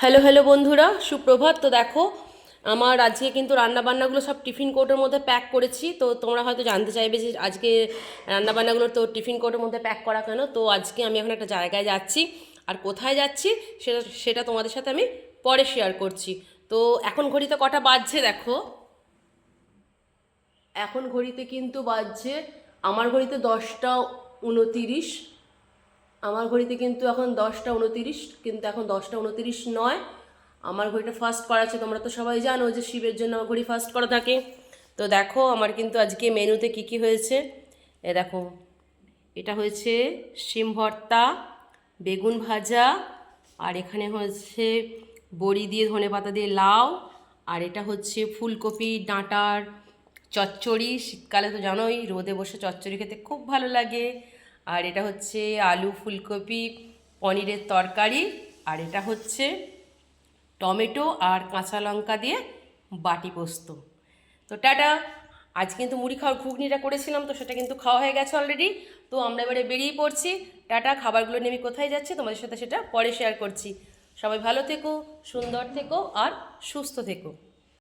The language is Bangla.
হ্যালো হ্যালো বন্ধুরা, সুপ্রভাত। তো দেখো, আমার আজকে কিন্তু রান্নাবান্নাগুলো সব টিফিন কোটের মধ্যে প্যাক করেছি। তো তোমরা হয়তো জানতে চাইবে যে আজকে রান্নাবান্নাগুলো তো টিফিন কোটের মধ্যে প্যাক করা কেন। তো আজকে আমি এখন একটা জায়গায় যাচ্ছি, আর কোথায় যাচ্ছি সেটা সেটা তোমাদের সাথে আমি পরে শেয়ার করছি। তো এখন ঘড়িতে কটা বাজছে দেখো, এখন ঘড়িতে কিন্তু বাজছে, আমার ঘড়িতে 10টা 29। আমার ঘড়িতে কিন্তু এখন 10টা 29, কিন্তু এখন 10টা 29 নয়। আমার ঘড়িটা ফাস্ট করা আছে, তোমরা তো সবাই জানো যে শিবের জন্য আমার ঘড়ি ফাস্ট করা থাকে। তো দেখো আমার কিন্তু আজকে মেনুতে কি কি হয়েছে। এ দেখো, এটা হয়েছে শিম ভর্তা, বেগুন ভাজা, আর এখানে হচ্ছে বড়ি দিয়ে ধনেপাতা দিয়ে লাউ, আর এটা হচ্ছে ফুলকপি ডাঁটার চচ্চড়ি। শীতকালে তো জানোই রোদে বসে চচ্চড়ি খেতে খুব ভালো লাগে। আর এটা হচ্ছে আলু ফুলকপি পনিরের তরকারি, আর এটা হচ্ছে টমেটো আর কাঁচা লঙ্কা দিয়ে বাটি পোস্ত। তো টাটা। আজ কিন্তু মুড়ি খাওয়ার ঘুগনিটা করেছিলাম, তো সেটা কিন্তু খাওয়া হয়ে গেছে অলরেডি। তো আমরা এবারে বেরিয়ে পড়ছি। টাটা। খাবারগুলো নিয়ে আমি কোথায় যাচ্ছি তোমাদের সাথে সেটা পরে শেয়ার করছি। সবাই ভালো থেকো, সুন্দর থেকো আর সুস্থ থেকো।